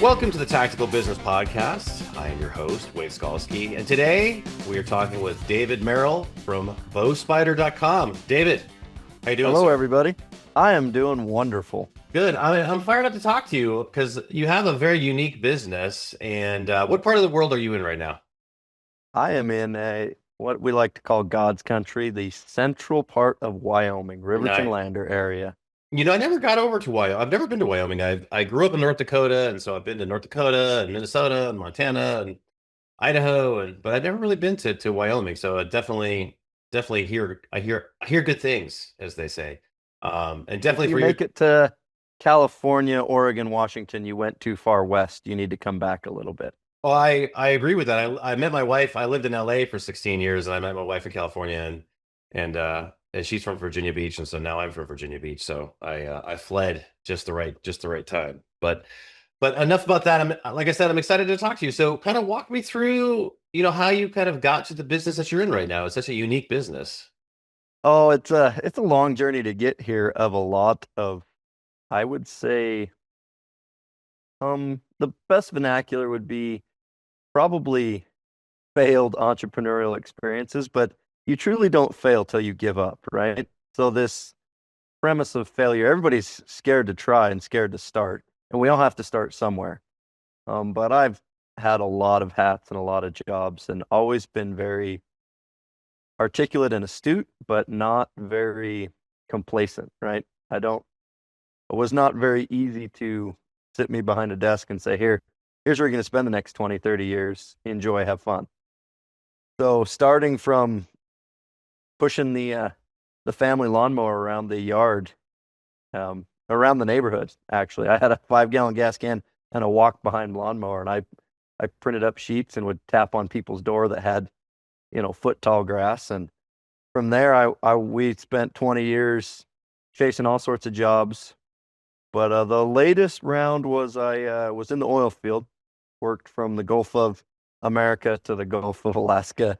Welcome to the Tactical Business Podcast. I am your host, Wade Skalsky, and today we are talking with David Merrill from bowspider.com. David, how you doing? Hello, sir? everybody. I am doing wonderful. Good. I'm fired up to talk to you because you have a very unique business. And what part of the world are you in right now? I am in what we like to call God's country, the central part of Wyoming, Riverton Nice. Lander area. You know, I never got over to Wyoming. I've never been to Wyoming. I grew up in North Dakota, and so I've been to North Dakota and Minnesota and Montana and Idaho, but I've never really been to Wyoming. So definitely I hear good things, as they say. And If definitely you for make it to California, Oregon, Washington, you went too far west. You need to come back a little bit. Oh, I agree with that. I met my wife. I lived in LA for 16 years, and I met my wife in California, and she's from Virginia Beach, and so now I'm from Virginia Beach. So I fled just the right time. But enough about that. Like I said, I'm excited to talk to you. So kind of walk me through, how you kind of got to the business that you're in right now. It's such a unique business. Oh, it's a long journey to get here of a lot of, I would say, the best vernacular would be probably failed entrepreneurial experiences, but you truly don't fail till you give up, right? So this premise of failure, everybody's scared to try and scared to start, and we all have to start somewhere. But I've had a lot of hats and a lot of jobs and always been very articulate and astute, but not very complacent, right? It was not very easy to sit me behind a desk and say, here's where you're going to spend the next 20, 30 years. Enjoy, have fun. So starting from pushing the family lawnmower around the yard, around the neighborhood, actually. I had a 5-gallon gas can and a walk-behind lawnmower, and I printed up sheets and would tap on people's door that had, foot-tall grass. And from there, we spent 20 years chasing all sorts of jobs. But the latest round was I was in the oil field, worked from the Gulf of America to the Gulf of Alaska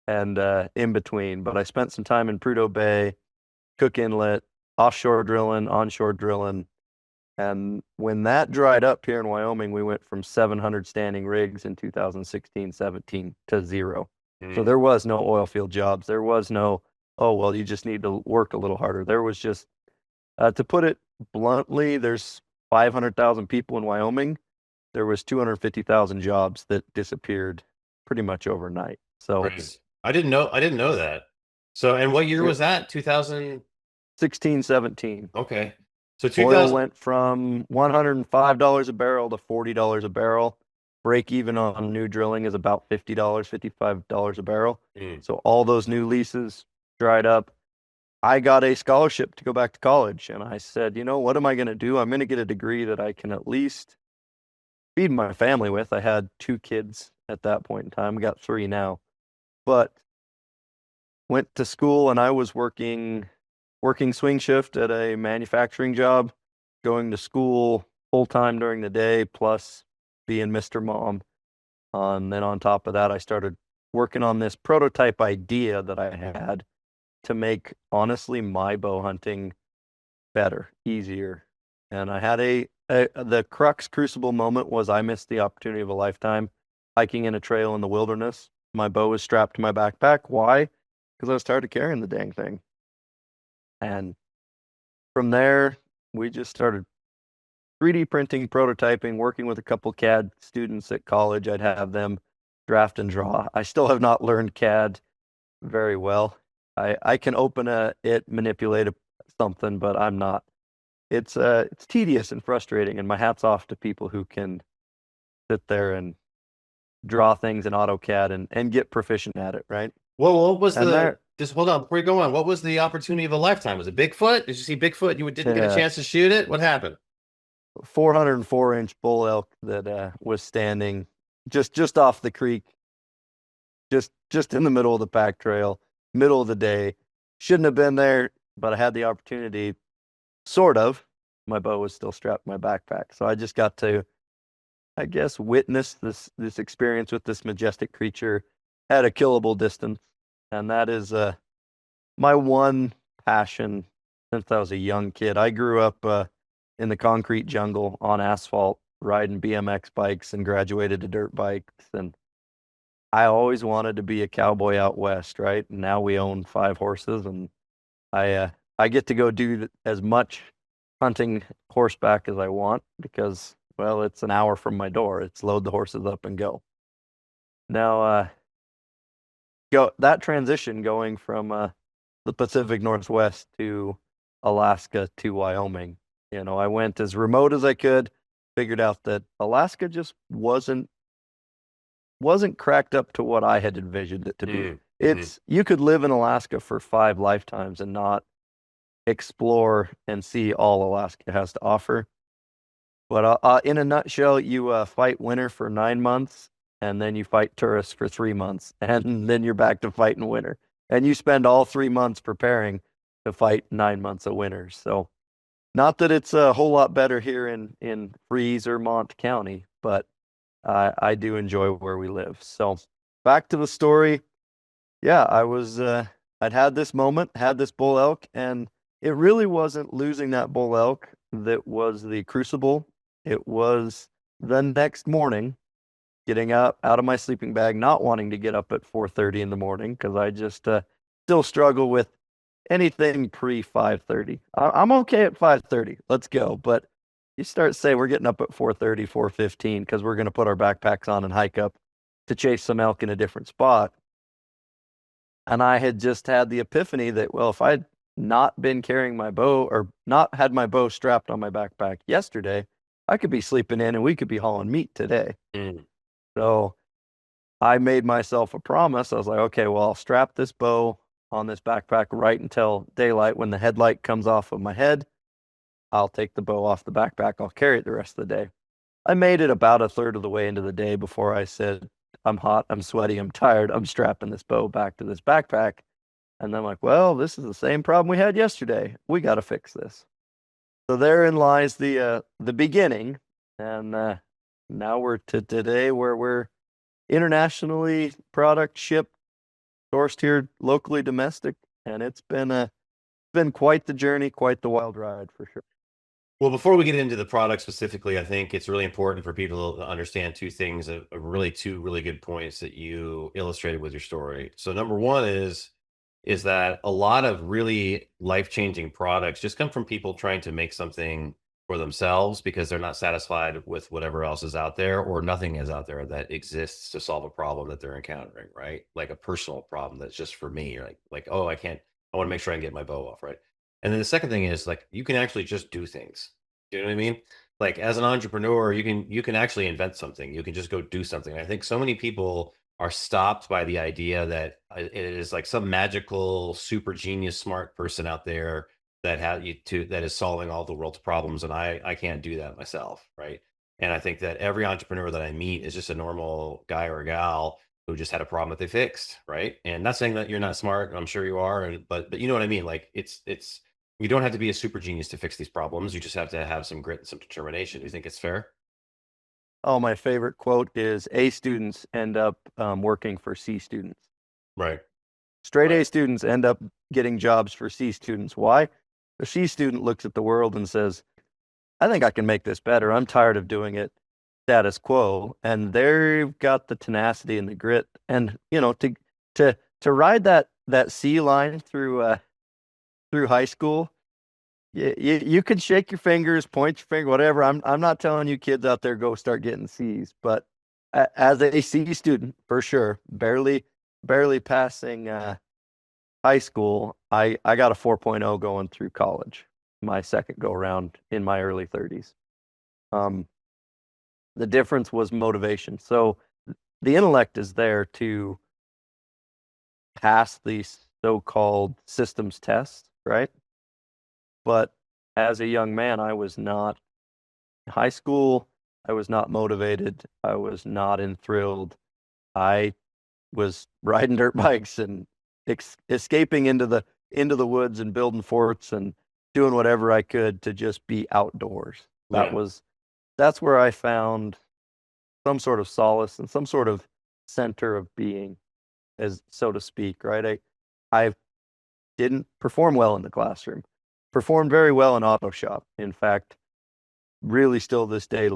and in between. But I spent some time in Prudhoe Bay, Cook Inlet, offshore drilling, onshore drilling. And when that dried up here in Wyoming, we went from 700 standing rigs in 2016-17 to 0. So there was no oil field jobs. There was no, oh, well, you just need to work a little harder. There was just, to put it bluntly, there's 500,000 people in Wyoming. There was 250,000 jobs that disappeared pretty much overnight. So Right. I didn't know that. So, and what year was that? 2000? 16-17. Okay. So Oil 2000. went from $105 a barrel to $40 a barrel. Break even on new drilling is about $50, $55 a barrel. So all those new leases dried up. I got a scholarship to go back to college, and I said, what am I going to do? I'm going to get a degree that I can at least feed my family with. I had 2 kids at that point in time. I got 3 now. But went to school, and I was working swing shift at a manufacturing job, going to school full-time during the day, plus being Mr. Mom. And then on top of that, I started working on this prototype idea that I had to make, honestly, my bow hunting better, easier. And I had the crux crucible moment was I missed the opportunity of a lifetime hiking in a trail in the wilderness. My bow was strapped to my backpack. Why? Because I was tired of carrying the dang thing. And from there, we just started 3D printing, prototyping, working with a couple CAD students at college. I'd have them draft and draw. I still have not learned CAD very well. I can open it, manipulate something, but I'm not. It's tedious and frustrating, and my hat's off to people who can sit there and draw things in AutoCAD and get proficient at it, right? Well, what was just hold on before you go on. What was the opportunity of a lifetime? Was it Bigfoot? Did you see Bigfoot? You didn't get a chance to shoot it? What happened? 404-inch bull elk that was standing just off the creek, just in the middle of the pack trail, middle of the day. Shouldn't have been there, but I had the opportunity, sort of. My bow was still strapped to my backpack, so I just got to, I guess, witness this experience with this majestic creature at a killable distance. And that is my one passion since I was a young kid. I grew up in the concrete jungle on asphalt riding BMX bikes and graduated to dirt bikes. And I always wanted to be a cowboy out west, right? And now we own 5 horses, and I get to go do as much hunting horseback as I want because, well, it's an hour from my door. It's load the horses up and go. Now, that transition going from the Pacific Northwest to Alaska to Wyoming, I went as remote as I could, figured out that Alaska just wasn't cracked up to what I had envisioned it to be. You could live in Alaska for 5 lifetimes and not explore and see all Alaska has to offer. But in a nutshell, you fight winter for 9 months, and then you fight tourists for 3 months, and then you're back to fighting winter. And you spend all 3 months preparing to fight 9 months of winter. So not that it's a whole lot better here in Freeze or Mont County, but I do enjoy where we live. So back to the story. Yeah, I'd had this moment, had this bull elk, and it really wasn't losing that bull elk that was the crucible. It was the next morning, getting out of my sleeping bag, not wanting to get up at 4:30 in the morning because I just still struggle with anything pre 5:30. I'm okay at 5:30. Let's go. But you start saying we're getting up at 4:30, 4:15 because we're going to put our backpacks on and hike up to chase some elk in a different spot. And I had just had the epiphany that, well, if I'd not been carrying my bow or not had my bow strapped on my backpack yesterday, I could be sleeping in and we could be hauling meat today. So I made myself a promise. I was like, okay, well, I'll strap this bow on this backpack right until daylight. When the headlight comes off of my head, I'll take the bow off the backpack. I'll carry it the rest of the day. I made it about a third of the way into the day before I said, I'm hot, I'm sweaty, I'm tired, I'm strapping this bow back to this backpack. And then I'm like, well, this is the same problem we had yesterday. We got to fix this. So therein lies the beginning. And now we're to today where we're internationally product shipped, sourced here locally domestic. And it's been quite the journey, quite the wild ride for sure. Well, before we get into the product specifically, I think it's really important for people to understand two things, two really good points that you illustrated with your story. So number one is that a lot of really life-changing products just come from people trying to make something for themselves because they're not satisfied with whatever else is out there, or nothing is out there that exists to solve a problem that they're encountering, right? Like a personal problem that's just for me, like, oh, I want to make sure I can get my bow off, right? And then the second thing is, like, you can actually just do things. Do you know what I mean? Like, as an entrepreneur, you can actually invent something. You can just go do something. I think so many people are stopped by the idea that it is like some magical, super genius, smart person out there that is solving all the world's problems, and I can't do that myself, right? And I think that every entrepreneur that I meet is just a normal guy or gal who just had a problem that they fixed, right? And not saying that you're not smart, I'm sure you are, but you know what I mean. Like, it's you don't have to be a super genius to fix these problems. You just have to have some grit and some determination. Do you think it's fair? Oh, my favorite quote is A students end up working for C students. Right. Straight A Right. students end up getting jobs for C students. Why? The C student looks at the world and says, I think I can make this better. I'm tired of doing it status quo. And they've got the tenacity and the grit. And, to ride that C line through high school, you can shake your fingers, point your finger, whatever. I'm not telling you kids out there go start getting C's, but as a C student, for sure, barely passing high school, I got a 4.0 going through college, my second go around in my early 30s. The difference was motivation. So the intellect is there to pass these so-called systems tests, right? But as a young man, I was not in high school. I was not motivated. I was not enthralled. I was riding dirt bikes and escaping into the woods and building forts and doing whatever I could to just be outdoors. Yeah. That's where I found some sort of solace and some sort of center of being, as so to speak, right? I didn't perform well in the classroom. Performed very well in auto shop. In fact, really still this day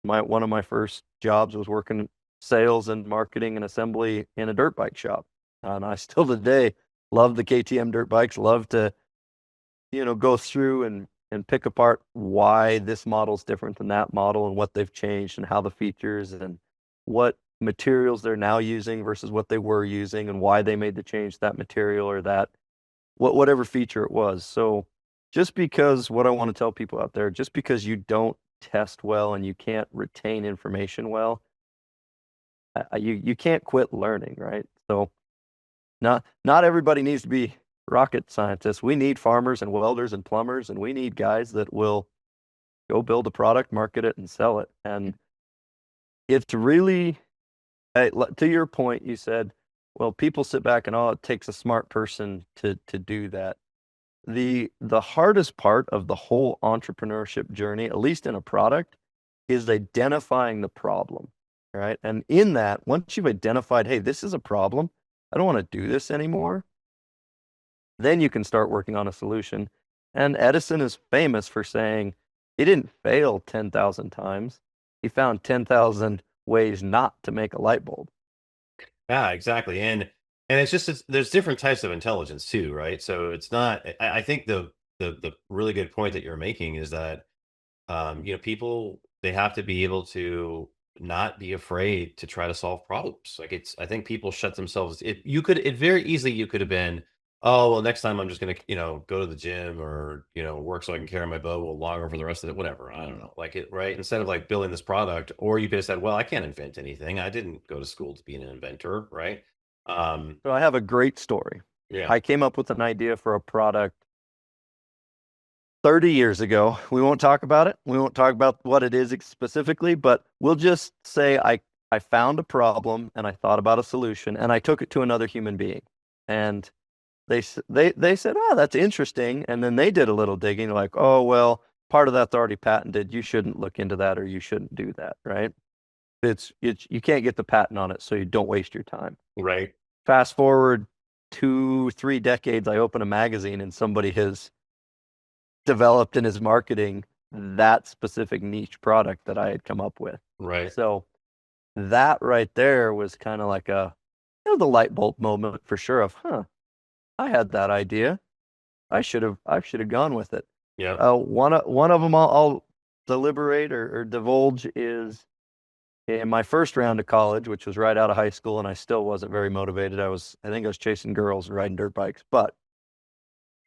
One of my first jobs was working sales and marketing and assembly in a dirt bike shop. And I still today love the KTM dirt bikes, love to, go through and pick apart why this model's different than that model and what they've changed and how the features and what materials they're now using versus what they were using and why they made the change to that material or that whatever feature it was. So just because what I want to tell people out there, just because you don't test well and you can't retain information well, you can't quit learning, right? So not everybody needs to be rocket scientists. We need farmers and welders and plumbers, and we need guys that will go build a product, market it, and sell it. And it's really, to your point, you said, well, people sit back and, oh, it takes a smart person to do that. The hardest part of the whole entrepreneurship journey, at least in a product, is identifying the problem, right? And in that, once you've identified, hey, this is a problem, I don't want to do this anymore, then you can start working on a solution. And Edison is famous for saying he didn't fail 10,000 times. He found 10,000 ways not to make a light bulb. Yeah, exactly. And there's different types of intelligence too, right? So it's not. I think the really good point that you're making is that people, they have to be able to not be afraid to try to solve problems. Like I think people shut themselves. It very easily you could have been, oh well, next time I'm just gonna go to the gym or work so I can carry my bow a little longer for the rest of it, whatever. I don't know, like it, right? Instead of like building this product, or you could have said, well, I can't invent anything. I didn't go to school to be an inventor, right? So I have a great story. Yeah. I came up with an idea for a product 30 years ago. We won't talk about it. We won't talk about what it is specifically, but we'll just say I found a problem and I thought about a solution and I took it to another human being. And they said, oh, that's interesting. And then they did a little digging, like, oh, well, part of that's already patented. You shouldn't look into that or you shouldn't do that, right? You can't get the patent on it, so you don't waste your time. Right. Fast forward 2-3 decades, I open a magazine and somebody has developed and is marketing that specific niche product that I had come up with. Right. So that right there was kind of like the light bulb moment for sure of, I had that idea. I should have gone with it. Yeah. One of them I'll deliberate or divulge is in my first round of college, which was right out of high school, and I still wasn't very motivated. I think I was chasing girls and riding dirt bikes, but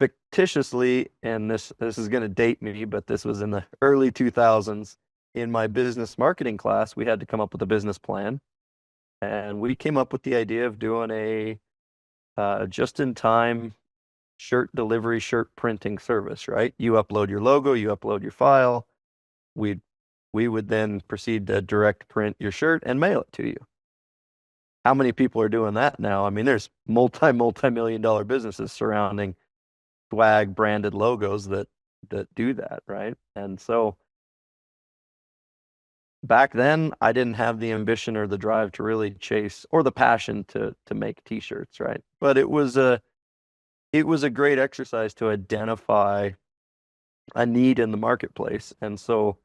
fictitiously, and this is going to date me, but this was in the early 2000s. In my business marketing class, we had to come up with a business plan, and we came up with the idea of doing a just-in-time shirt delivery, shirt printing service. Right? You upload your logo, you upload your file. We would then proceed to direct print your shirt and mail it to you. How many people are doing that now? I mean, there's multi-million-dollar businesses surrounding swag branded logos that do that, right? And so back then I didn't have the ambition or the drive to really chase or the passion to make t-shirts, right? But it was a great exercise to identify a need in the marketplace. And so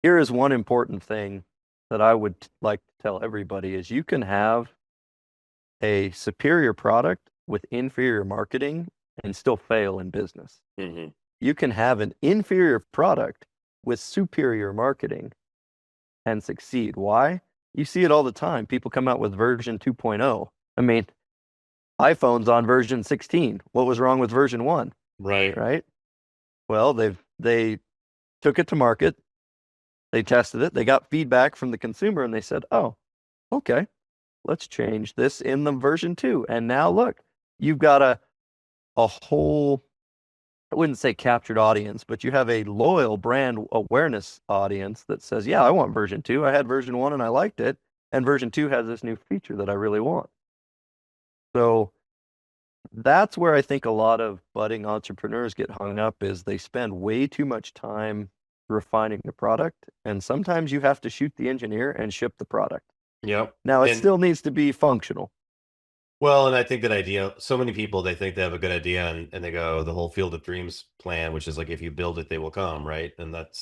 here is one important thing that I would like to tell everybody is you can have a superior product with inferior marketing and still fail in business. Mm-hmm. You can have an inferior product with superior marketing and succeed. Why? You see it all the time. People come out with version 2.0. I mean, iPhone's on version 16. What was wrong with version 1? Right. Right? Well, they took it to market. They tested it. They got feedback from the consumer and they said, oh, okay, let's change this in the version 2. And now look, you've got a whole, I wouldn't say captured audience, but you have a loyal brand awareness audience that says, yeah, I want version 2. I had version 1 and I liked it. And version 2 has this new feature that I really want. So that's where I think a lot of budding entrepreneurs get hung up is they spend way too much time refining the product. And sometimes you have to shoot the engineer and ship the product. Yep. Now it still needs to be functional. Well, and I think that idea, so many people, they think they have a good idea and they go the whole Field of Dreams plan, which is like, if you build it, they will come, right? And that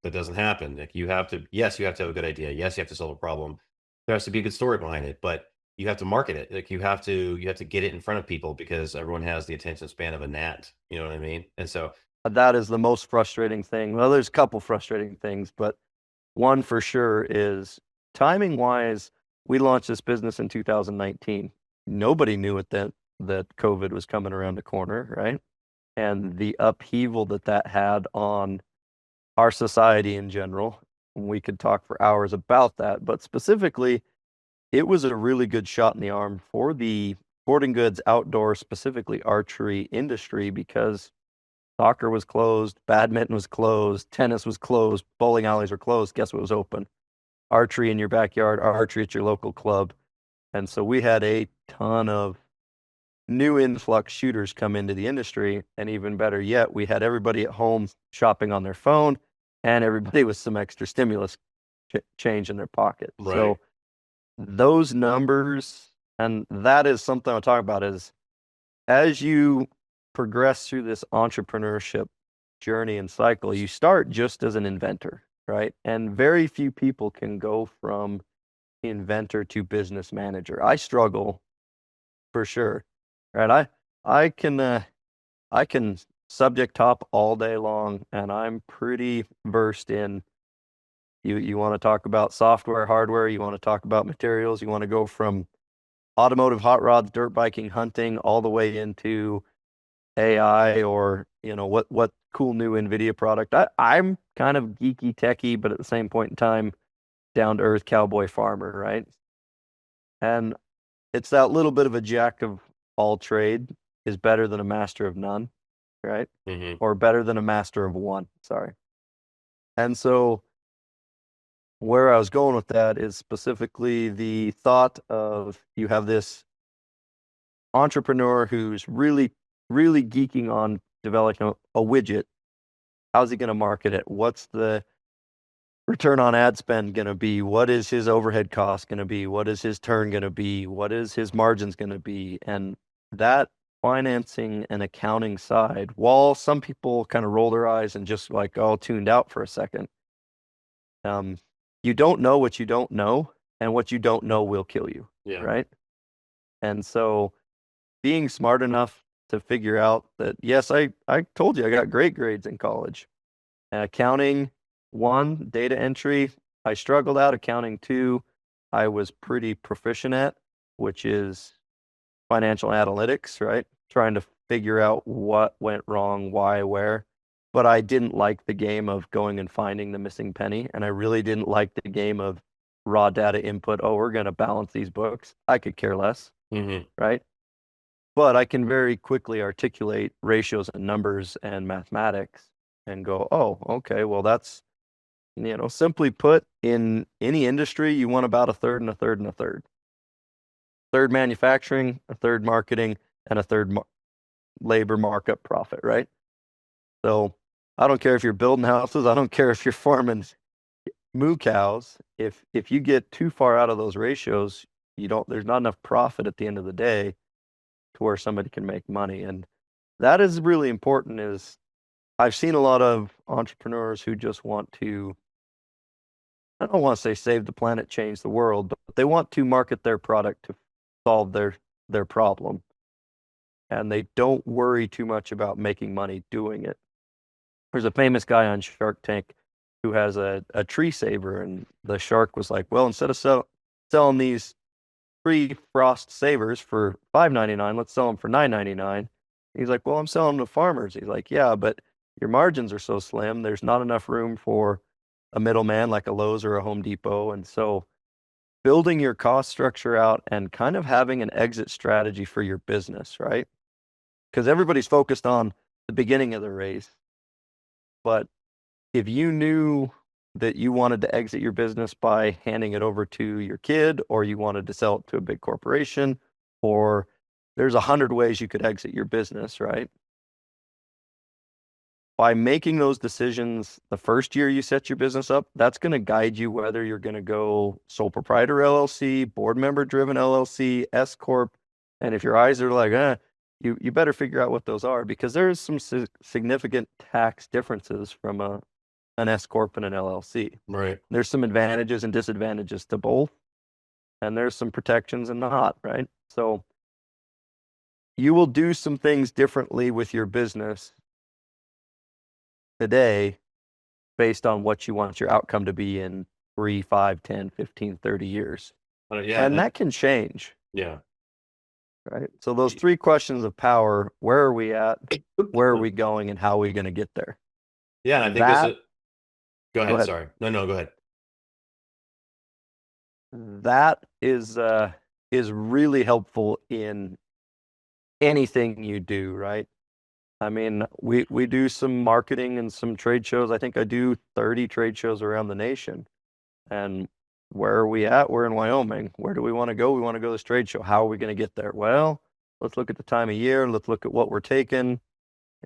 doesn't happen. Like you have to, yes, you have to have a good idea. Yes, you have to solve a problem. There has to be a good story behind it, but you have to market it. Like you have to get it in front of people because everyone has the attention span of a gnat. You know what I mean? And so, That is the most frustrating thing. Well, there's a couple frustrating things, but one for sure is timing wise, we launched this business in 2019. Nobody knew it then that COVID was coming around the corner, right? And the upheaval that that had on our society in general. We could talk for hours about that, but specifically, it was a really good shot in the arm for the sporting goods, outdoor, specifically archery industry, because soccer was closed, badminton was closed, tennis was closed, bowling alleys were closed. Guess what was open? Archery in your backyard, archery at your local club. And so we had a ton of new influx shooters come into the industry. And even better yet, we had everybody at home shopping on their phone and everybody with some extra stimulus change in their pocket. right. So those numbers, and that is something I'll talk about, is as you progress through this entrepreneurship journey and cycle, you start just as an inventor, right? And very few people can go from inventor to business manager. I struggle for sure, right? I can subject top all day long, and I'm pretty versed in. You want to talk about software, hardware, you want to talk about materials, you want to go from automotive, hot rods, dirt biking, hunting, all the way into AI, or what cool new NVIDIA product. I'm kind of geeky techie, but at the same point in time, down to earth cowboy farmer, right? And it's that little bit of a jack of all trade is better than a master of none, right? Hmm. Or better than a master of one, sorry. And so where I was going with that is specifically the thought of, you have this entrepreneur who's really, really geeking on developing a widget. How's he going to market it? What's the return on ad spend going to be? What is his overhead cost going to be? What is his turn going to be? What is his margins going to be? And that financing and accounting side, while some people kind of roll their eyes and just like all tuned out for a second, you don't know what you don't know, and what you don't know will kill you, Yeah. right? And so being smart enough to figure out that, yes, I told you I got great grades in college. Accounting, one, data entry, I struggled out. Accounting, two, I was pretty proficient at, which is financial analytics, right? Trying to figure out what went wrong, why, where. But I didn't like the game of going and finding the missing penny. And I really didn't like the game of raw data input. Oh, we're going to balance these books. I could care less, Hmm. right? But I can very quickly articulate ratios and numbers and mathematics and go, oh, okay, well, that's, simply put, in any industry, you want about a third and a third and a third. Third manufacturing, a third marketing, and a third labor markup profit, right? So I don't care if you're building houses. I don't care if you're farming moo cows. If you get too far out of those ratios, there's not enough profit at the end of the day to where somebody can make money. And that is really important. Is I've seen a lot of entrepreneurs who just want to, I don't want to say save the planet, change the world, but they want to market their product to solve their problem. And they don't worry too much about making money doing it. There's a famous guy on Shark Tank who has a tree saver, and the shark was like, well, instead of selling these free frost savers for $5.99, let's sell them for $9.99. He's like, well, I'm selling them to farmers. He's like, yeah, but your margins are so slim, there's not enough room for a middleman like a Lowe's or a Home Depot. And so building your cost structure out and kind of having an exit strategy for your business, right? Because everybody's focused on the beginning of the race. But if you knew that you wanted to exit your business by handing it over to your kid, or you wanted to sell it to a big corporation, or there's 100 ways you could exit your business, right? By making those decisions the first year you set your business up, that's going to guide you whether you're going to go sole proprietor LLC, board member driven LLC, S Corp, And if your eyes are like, you better figure out what those are, because there's some significant tax differences from an S corp and an LLC. Right. There's some advantages and disadvantages to both, and there's some protections and not, right? So you will do some things differently with your business today based on what you want your outcome to be in 3, 5, 10, 15, 30 years. Yeah. And that can change, Yeah. right? So those 3 questions of power, where are we at? Where are we going, and how are we going to get there? Yeah, and I think That, go go ahead. ahead. Sorry. No, go ahead. That is really helpful in anything you do, right? I mean, we do some marketing and some trade shows. I think I do 30 trade shows around the nation. And where are we at? We're in Wyoming. Where do we want to go? We want to go to this trade show. How are we going to get there? Well, let's look at the time of year. Let's look at what we're taking.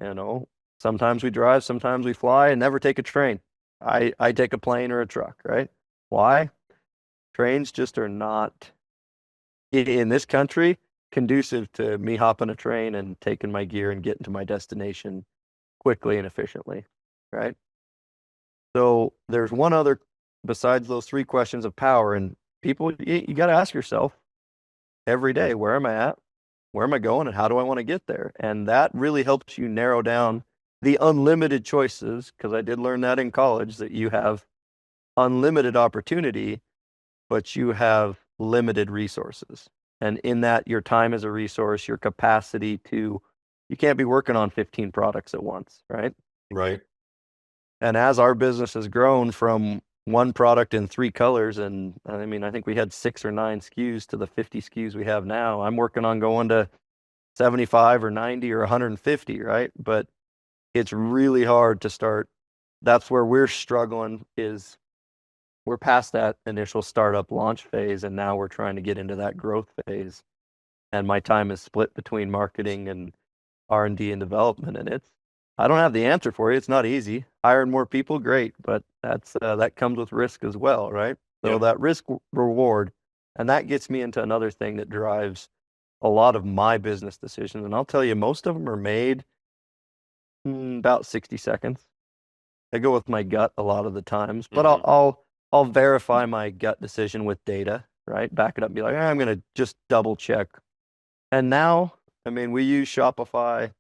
You know, sometimes we drive, sometimes we fly, and never take a train. I take a plane or a truck, right? Why? Trains just are not in this country conducive to me hopping a train and taking my gear and getting to my destination quickly and efficiently, right? So there's one other besides those 3 questions of power, and people, you got to ask yourself every day, where am I at? Where am I going, and how do I want to get there? And that really helps you narrow down the unlimited choices, because I did learn that in college, that you have unlimited opportunity, but you have limited resources. And in that, your time is a resource, your capacity to, you can't be working on 15 products at once, right? Right. And as our business has grown from 1 product in 3 colors, and I mean, I think we had 6 or 9 SKUs to the 50 SKUs we have now. I'm working on going to 75 or 90 or 150, right? But it's really hard to start. That's where we're struggling, is we're past that initial startup launch phase, and now we're trying to get into that growth phase. And my time is split between marketing and R&D and development, and I don't have the answer for you. It's not easy. Hiring more people, great, but that comes with risk as well, right? So Yep. that risk reward, and that gets me into another thing that drives a lot of my business decisions. And I'll tell you, most of them are made in about 60 seconds. I go with my gut a lot of the times, but I'll verify my gut decision with data, right? Back it up and be like, I'm going to just double check. And now, I mean, we use Shopify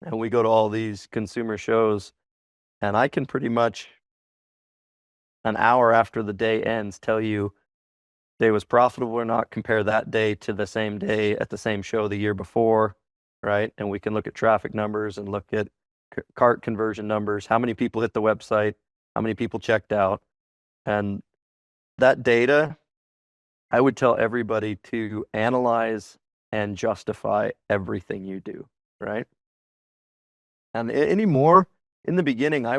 and we go to all these consumer shows, and I can pretty much an hour after the day ends tell you day was profitable or not, compare that day to the same day at the same show the year before, right? And we can look at traffic numbers and look at cart conversion numbers, how many people hit the website, how many people checked out. And that data, I would tell everybody to analyze and justify everything you do, right? And anymore, in the beginning, I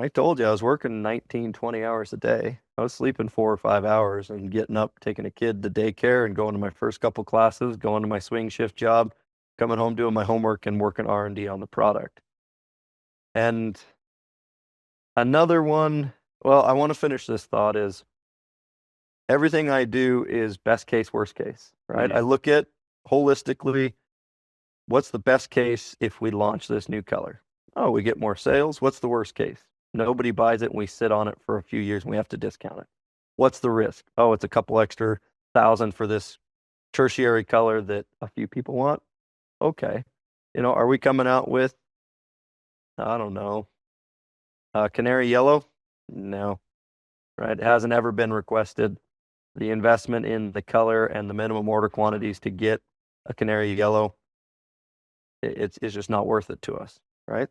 told you I was working 19, 20 hours a day. I was sleeping 4 or 5 hours and getting up, taking a kid to daycare and going to my first couple classes, going to my swing shift job, coming home, doing my homework and working R&D on the product. And another one, well, I want to finish this thought, is everything I do is best case, worst case, right? I look at holistically, what's the best case if we launch this new color? Oh, we get more sales. What's the worst case? Nobody buys it and we sit on it for a few years and we have to discount it. What's the risk? Oh, it's a couple extra $1,000 for this tertiary color that a few people want. Okay. Are we coming out with, I don't know, canary yellow? No, right? It hasn't ever been requested. The investment in the color and the minimum order quantities to get a canary yellow, it's just not worth it to us, right?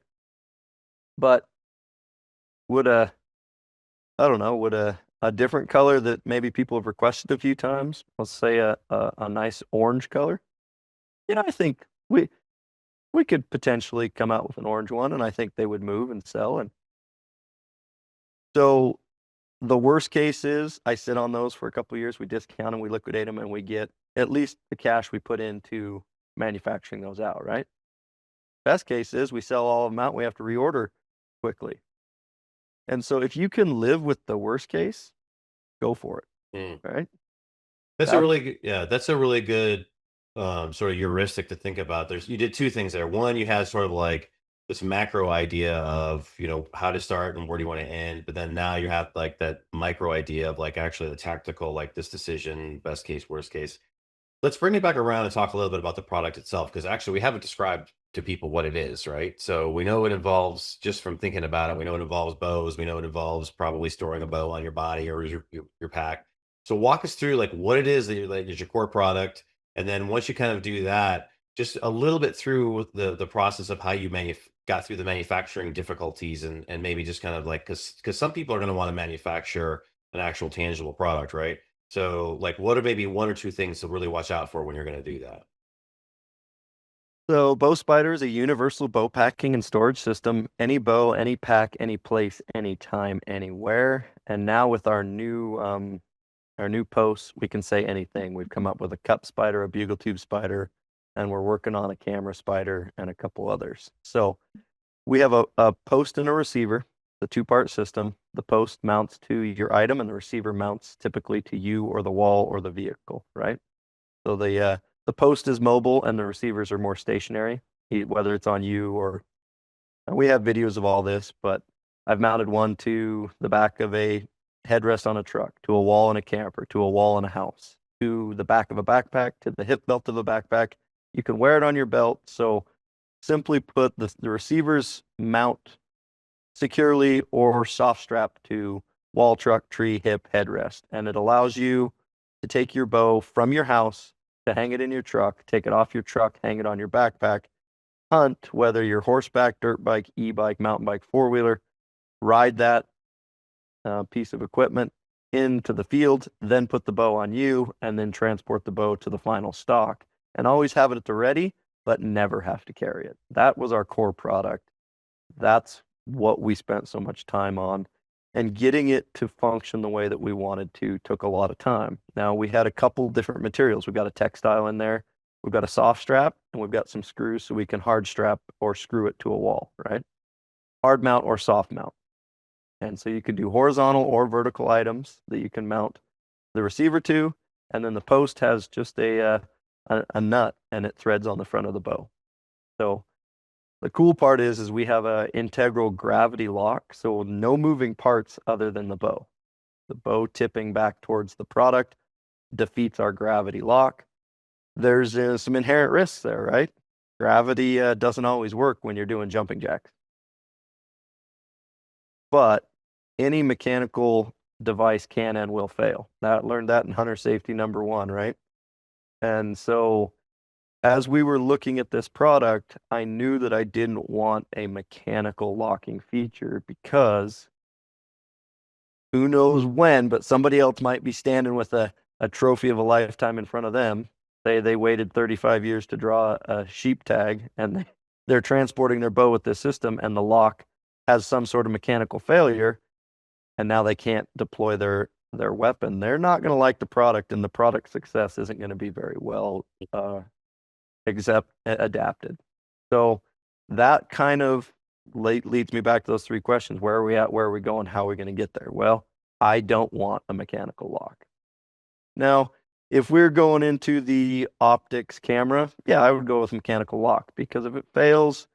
But would a different color that maybe people have requested a few times, let's say a nice orange color, I think we could potentially come out with an orange one, and I think they would move and sell. And so the worst case is I sit on those for a couple of years, we discount them, we liquidate them, and we get at least the cash we put into manufacturing those out, right? Best case is we sell all of them out, we have to reorder quickly. And so if you can live with the worst case, go for it, right? That's a That's really good, yeah, that's a really good sort of heuristic to think about. You did two things there. One, you had sort of like this macro idea of, how to start and where do you want to end, but then now you have like that micro idea of like actually the tactical, like this decision, best case, worst case. Let's bring it back around and talk a little bit about the product itself, because actually we haven't described to people what it is, right? So we know it involves, just from thinking about it, we know it involves bows. We know it involves probably storing a bow on your body or your pack. So walk us through like what it is that like, is your core product, and then once you kind of do that, just a little bit through the process of how you got through the manufacturing difficulties, and maybe just kind of like, because some people are going to want to manufacture an actual tangible product, right? So, like, what are maybe one or two things to really watch out for when you're going to do that? So Bow Spider is a universal bow packing and storage system. Any bow, any pack, any place, anytime, anywhere. And now with our new posts, we can say anything. We've come up with a cup spider, a bugle tube spider, and we're working on a camera spider and a couple others. So we have a post and a receiver, the two-part system. The post mounts to your item and the receiver mounts typically to you or the wall or the vehicle, right? So the post is mobile and the receivers are more stationary, whether it's on you or we have videos of all this, but I've mounted one to the back of a headrest on a truck, to a wall in a camper, to a wall in a house, to the back of a backpack, to the hip belt of a backpack. You can wear it on your belt. So simply put, the receivers mount securely or soft strap to wall, truck, tree, hip, headrest. And it allows you to take your bow from your house, to hang it in your truck, take it off your truck, hang it on your backpack, hunt, whether you're horseback, dirt bike, e-bike, mountain bike, four-wheeler, ride that piece of equipment into the field, then put the bow on you, and then transport the bow to the final stock. And always have it at the ready, but never have to carry it. That was our core product. That's what we spent so much time on. And getting it to function the way that we wanted to took a lot of time. Now, we had a couple different materials. We've got a textile in there. We've got a soft strap, and we've got some screws so we can hard strap or screw it to a wall, right? Hard mount or soft mount. And so you can do horizontal or vertical items that you can mount the receiver to, and then the post has just a nut, and it threads on the front of the bow. So the cool part is we have a integral gravity lock, so no moving parts other than the bow. The bow tipping back towards the product defeats our gravity lock. There's some inherent risks there, right? Gravity doesn't always work when you're doing jumping jacks. But any mechanical device can and will fail. I learned that in hunter safety number 1, right? And so as we were looking at this product, I knew that I didn't want a mechanical locking feature, because who knows when, but somebody else might be standing with a trophy of a lifetime in front of them. Say they waited 35 years to draw a sheep tag, and they're transporting their bow with this system, and the lock has some sort of mechanical failure, and now they can't deploy their weapon. They're not going to like the product, and the product success isn't going to be very well adapted. So that kind of leads me back to those 3 questions. Where are we at? Where are we going? How are we going to get there? Well, I don't want a mechanical lock. Now, if we're going into the optics camera, yeah, I would go with mechanical lock, because if it fails,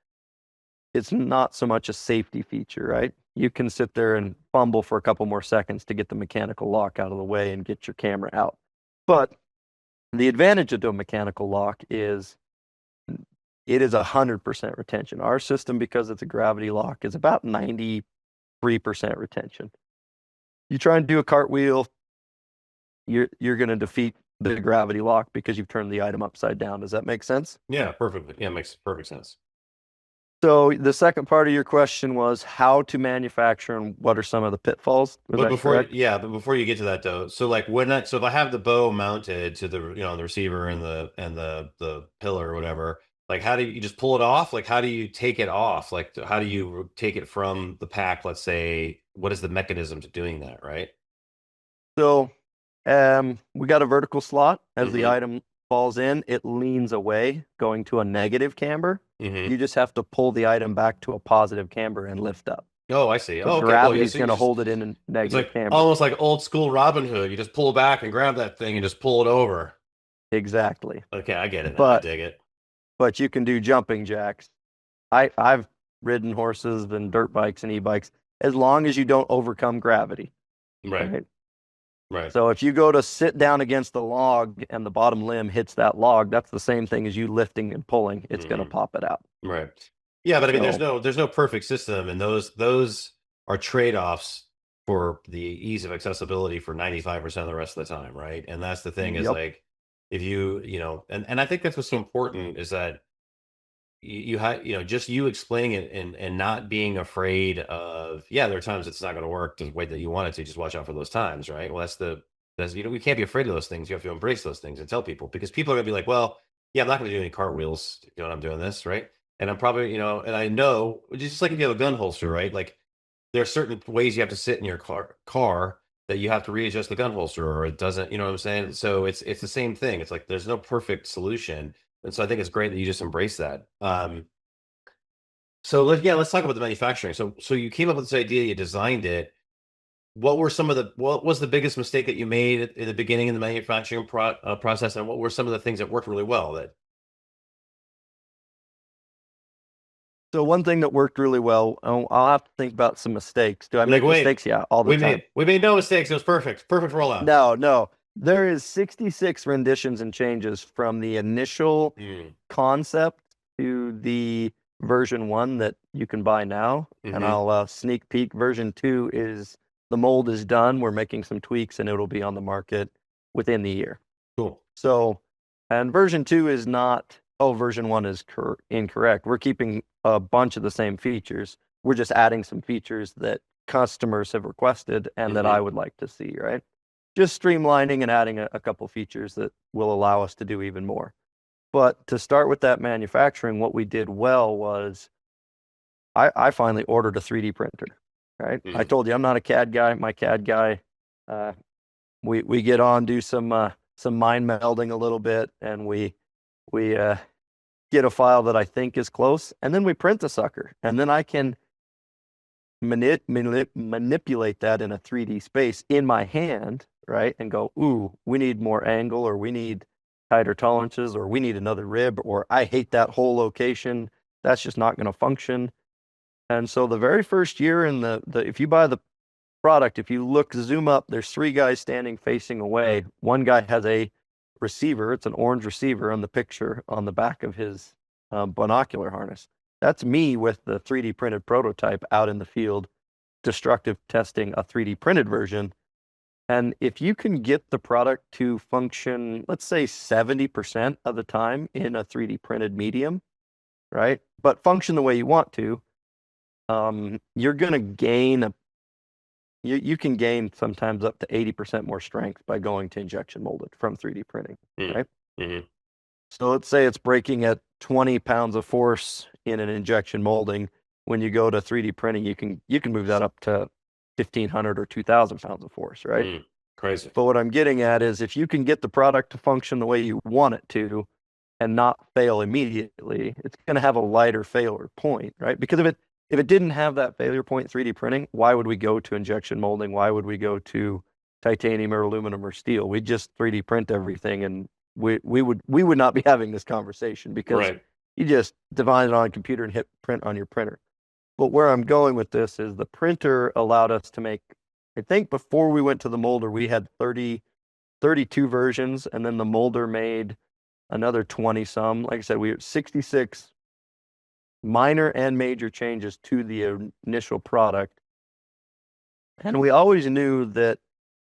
it's not so much a safety feature, right? You can sit there and fumble for a couple more seconds to get the mechanical lock out of the way and get your camera out. But the advantage of a mechanical lock is it is 100% retention. Our system, because it's a gravity lock, is about 93% retention. You try and do a cartwheel, you're going to defeat the gravity lock because you've turned the item upside down. Does that make sense? Yeah, perfectly. Yeah, makes perfect sense. So the second part of your question was how to manufacture and what are some of the pitfalls? Was But that correct? before you get to that though, so like so if I have the bow mounted to the receiver and the pillar or whatever, like how do you just pull it off? Like how do you take it off? Like how do you take it from the pack? Let's say, what is the mechanism to doing that, right? So we got a vertical slot. As the Mm-hmm. item falls in, it leans away, going to a negative camber. Mm-hmm. You just have to pull the item back to a positive camber and lift up. Oh, I see. but Oh, okay. Well, yeah. gravity's So going to hold it in a it's negative like camber. almost like old school Robin Hood. You just pull back and grab that thing and just pull it over. Exactly. Okay, I get it now. I But dig it. you can do jumping jacks. I've ridden horses and dirt bikes and e-bikes as long as you don't overcome gravity, Right. right? Right. So if you go to sit down against the log and the bottom limb hits that log, that's the same thing as you lifting and pulling. It's going to Hmm. pop it out. Right. Yeah, but I mean, So, there's no perfect system, and those are trade-offs for the ease of accessibility for 95% of the rest of the time, right? And that's the thing is yep. like if and I think that's what's so important is that you have just you explaining it and not being afraid of there are times it's not going to work the way that you want it to. Just watch out for those times, right? Well, that's we can't be afraid of those things. You have to embrace those things and tell people because people are going to be like, well, yeah, I'm not going to do any cartwheels, when I'm doing this, right? And I'm probably and I know just like if you have a gun holster, right? Like there are certain ways you have to sit in your car that you have to readjust the gun holster or it doesn't, you know what I'm saying? So it's the same thing. It's like there's no perfect solution. And so I think it's great that you just embrace that. So let's talk about the manufacturing. So you came up with this idea, you designed it. What was the biggest mistake that you made at the beginning of the manufacturing process, and what were some of the things that worked really well? So one thing that worked really well, I'll have to think about some mistakes. Do I Like make wait, mistakes? Yeah, all the time. we made no mistakes. It was perfect, perfect rollout. No, no. There is 66 renditions and changes from the initial Mm. concept to the version 1 that you can buy now. And Hmm. I'll sneak peek. Version 2 is the mold is done. We're making some tweaks and it'll be on the market within the year. Cool. So, and version 2 is not, oh, version 1 is incorrect. We're keeping a bunch of the same features. We're just adding some features that customers have requested and that I would like to see, right? Just streamlining and adding a couple features that will allow us to do even more. But to start with that manufacturing, what we did well was I finally ordered a 3D printer, right? I told you I'm not a CAD guy. My CAD guy, we get on, do some mind melding a little bit, and we get a file that I think is close, and then we print the sucker, and then I can manipulate that in a 3D space in my hand, right? And go, ooh, we need more angle, or we need tighter tolerances, or we need another rib, or I hate that whole location. That's just not going to function. And so the very first year in the if you buy the product, if you zoom up, there's 3 guys standing facing away. One guy has a receiver. It's an orange receiver on the picture on the back of his binocular harness. That's me with the 3D printed prototype out in the field, destructive testing a 3D printed version. And if you can get the product to function, let's say 70% of the time in a 3D printed medium, right? But function the way you want to, you're going to gain you can gain sometimes up to 80% more strength by going to injection molded from 3D printing, right? Mm-hmm. So let's say it's breaking at 20 pounds of force in an injection molding. When you go to 3D printing, you can move that up to 1,500 or 2,000 pounds of force, right? Crazy. But what I'm getting at is if you can get the product to function the way you want it to and not fail immediately, it's going to have a lighter failure point, right? Because if it didn't have that failure point 3D printing, why would we go to injection molding? Why would we go to titanium or aluminum or steel? We'd just 3D print everything, and we would not be having this conversation because you just divide it on a computer and hit print on your printer. But where I'm going with this is the printer allowed us to make, I think before we went to the molder, we had 32 versions, and then the molder made another 20 some. Like I said, we had 66 minor and major changes to the initial product. And we always knew that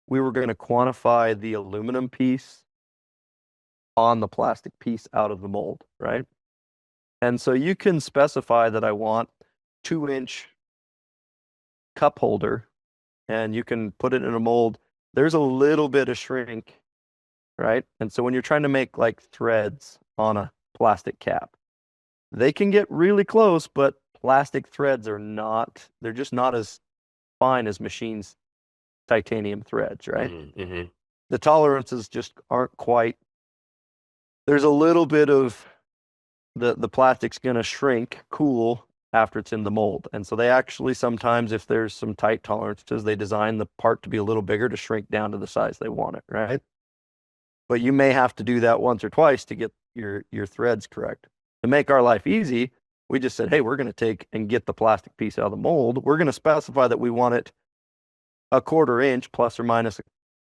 we were going to quantify the aluminum piece on the plastic piece out of the mold, right? And so you can specify that I want 2-inch cup holder, and you can put it in a mold. There's a little bit of shrink, right? And so when you're trying to make like threads on a plastic cap, they can get really close, but plastic threads they're just not as fine as machines' titanium threads, right? Mm-hmm. The tolerances just aren't quite, there's a little bit of the plastic's going to shrink, cool, after it's in the mold. And so they actually sometimes, if there's some tight tolerances, they design the part to be a little bigger to shrink down to the size they want it, right? But you may have to do that once or twice to get your threads correct. To make our life easy, we just said, hey, we're going to take and get the plastic piece out of the mold. We're going to specify that we want it a 1/4 inch plus or minus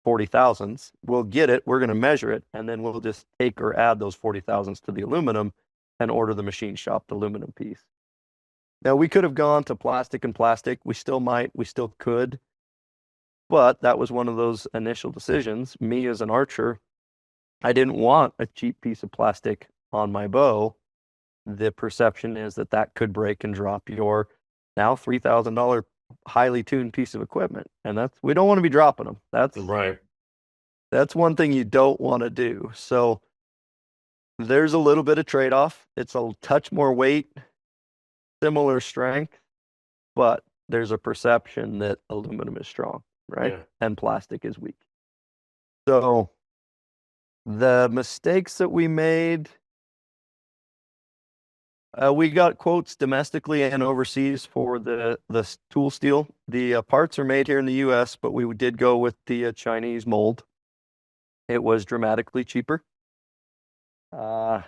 40 thousandths. We'll get it, we're going to measure it, and then we'll just take or add those 40 thousandths to the aluminum and order the machine shop the aluminum piece. Now, we could have gone to plastic and plastic. We still might, we still could. But that was one of those initial decisions. Me as an archer, I didn't want a cheap piece of plastic on my bow. The perception is that that could break and drop your now $3,000 highly tuned piece of equipment. And we don't want to be dropping them. That's Right. That's one thing you don't want to do. So there's a little bit of trade-off. It's a touch more weight, similar strength, but there's a perception that aluminum is strong, right? Yeah. And plastic is weak. So the mistakes that we made, we got quotes domestically and overseas for the tool steel. The parts are made here in the U.S., but we did go with the Chinese mold. It was dramatically cheaper. From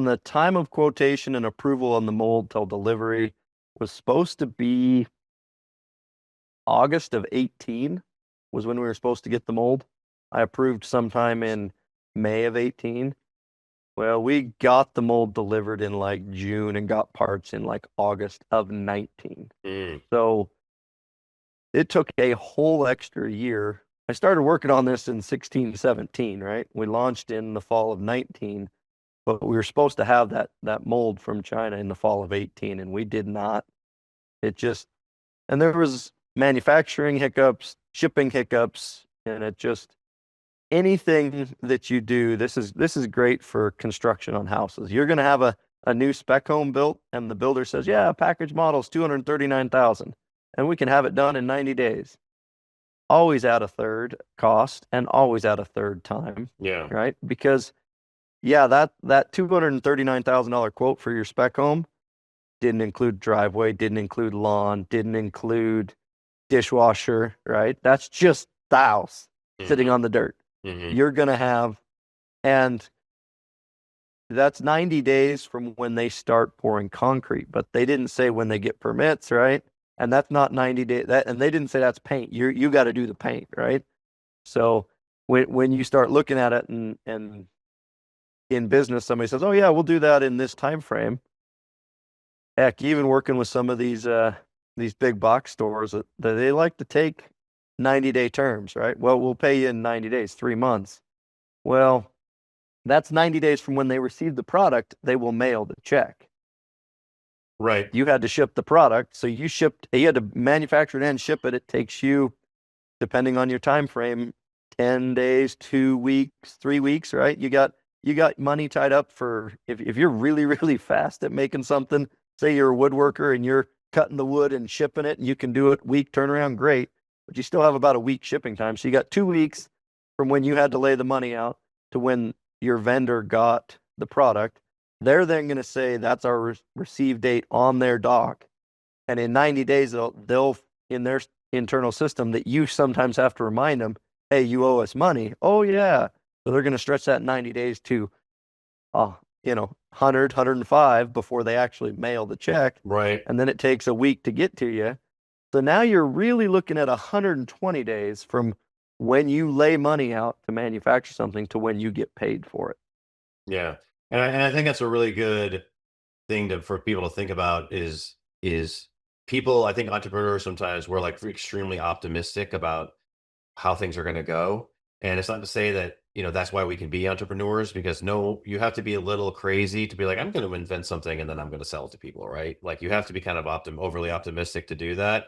the time of quotation and approval on the mold till delivery was supposed to be August of 18 was when we were supposed to get the mold. I approved sometime in May of 18. Well, we got the mold delivered in like June and got parts in like August of 19. So it took a whole extra year. I started working on this in 16, 17, right? We launched in the fall of 19, but we were supposed to have that mold from China in the fall of 18, and we did not. And there was manufacturing hiccups, shipping hiccups, and anything that you do, this is great for construction on houses. You're going to have a new spec home built, and the builder says, yeah, package model's $239,000, and we can have it done in 90 days. Always add a third cost and always add a third time. Yeah. Right? Because that $239,000 quote for your spec home didn't include driveway, didn't include lawn, didn't include dishwasher, right? That's just the house sitting on the dirt. You're going to have, and that's 90 days from when they start pouring concrete, but they didn't say when they get permits, right? And that's not 90 days. And they didn't say that's paint. You got to do the paint, right? So when you start looking at it and in business, somebody says, "Oh yeah, we'll do that in this time frame." Heck, even working with some of these big box stores, that they like to take 90-day terms, right? Well, we'll pay you in 90 days, 3 months. Well, that's 90 days from when they receive the product. They will mail the check. Right. You had to ship the product, so you had to manufacture it and ship it. It takes you, depending on your time frame, 10 days, 2 weeks, 3 weeks, right? You got money tied up for if you're really, really fast at making something. Say you're a woodworker and you're cutting the wood and shipping it, and you can do it week turnaround, great. But you still have about a week shipping time. So you got 2 weeks from when you had to lay the money out to when your vendor got the product. They're then going to say that's our receive date on their dock. And in 90 days, they'll in their internal system that you sometimes have to remind them, hey, you owe us money. Oh, yeah. So they're going to stretch that 90 days to, 100, 105 before they actually mail the check. Right. And then it takes a week to get to you. So now you're really looking at 120 days from when you lay money out to manufacture something to when you get paid for it. Yeah. And I think that's a really good thing for people to think about is people, I think entrepreneurs sometimes we're like extremely optimistic about how things are going to go. And it's not to say that, that's why we can be entrepreneurs, because you have to be a little crazy to be like, I'm going to invent something and then I'm going to sell it to people, right? Like you have to be kind of overly optimistic to do that.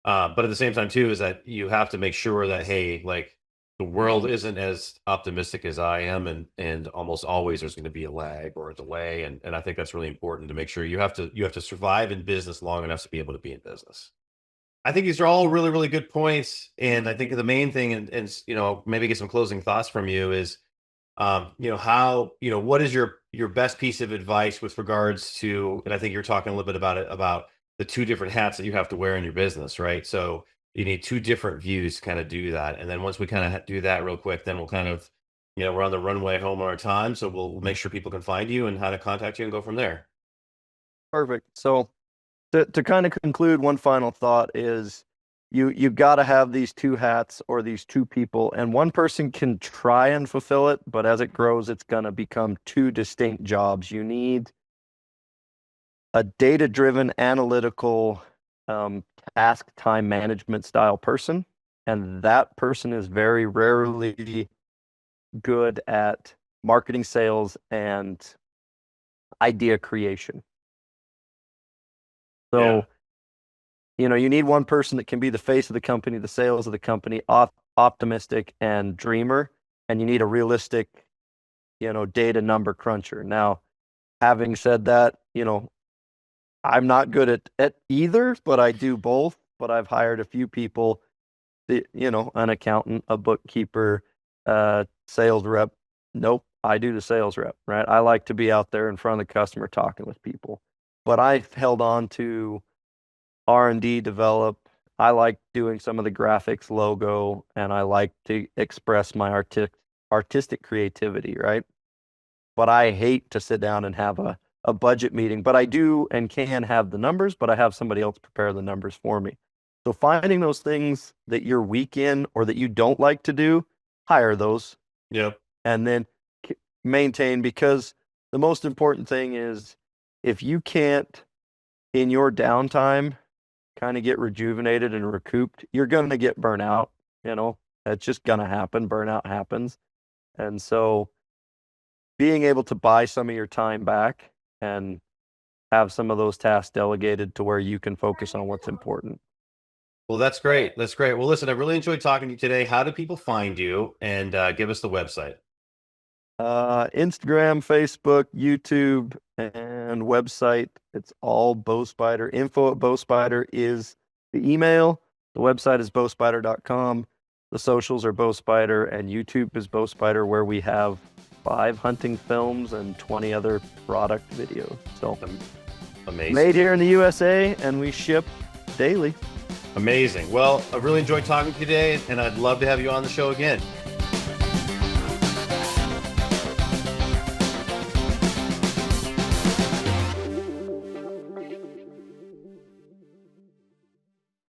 But at the same time too, is that you have to make sure that, hey, like the world isn't as optimistic as I am. And almost always there's going to be a lag or a delay. And I think that's really important to make sure you have to survive in business long enough to be able to be in business. I think these are all really, really good points. And I think the main thing, and maybe get some closing thoughts from you is, what is your best piece of advice with regards to, and I think you're talking a little bit about it, about the two different hats that you have to wear in your business, right? So you need two different views to kind of do that. And then once we kind of do that real quick, then we'll kind of, we're on the runway home on our time. So we'll make sure people can find you and how to contact you and go from there. Perfect. So to kind of conclude, one final thought is you got to have these two hats or these two people, and one person can try and fulfill it, but as it grows, it's going to become two distinct jobs. You need a data-driven, analytical, task time management style person, and that person is very rarely good at marketing, sales, and idea creation. So, you need one person that can be the face of the company, the sales of the company, optimistic and dreamer, and you need a realistic, data number cruncher. Now, having said that, I'm not good at either, but I do both. But I've hired a few people, an accountant, a bookkeeper, sales rep. Nope, I do the sales rep, right? I like to be out there in front of the customer talking with people. But I've held on to R&D, develop. I like doing some of the graphics, logo, and I like to express my artistic creativity, right? But I hate to sit down and have a budget meeting, but I do and can have the numbers, but I have somebody else prepare the numbers for me. So finding those things that you're weak in or that you don't like to do, hire those. Yep. And then maintain, because the most important thing is if you can't, in your downtime, kind of get rejuvenated and recouped, you're going to get burnout. That's just going to happen. Burnout happens. And so being able to buy some of your time back and have some of those tasks delegated to where you can focus on what's important. Well, that's great. That's great. Well, listen, I really enjoyed talking to you today. How do people find you? And give us the website. Instagram, Facebook, YouTube, and website. It's all Bowspider. Info@Bowspider is the email. The website is bowspider.com. The socials are Bowspider, and YouTube is Bowspider, where we have 5 hunting films and 20 other product videos. So amazing. Made here in the USA, and we ship daily. Amazing. Well, I really enjoyed talking to you today, and I'd love to have you on the show again.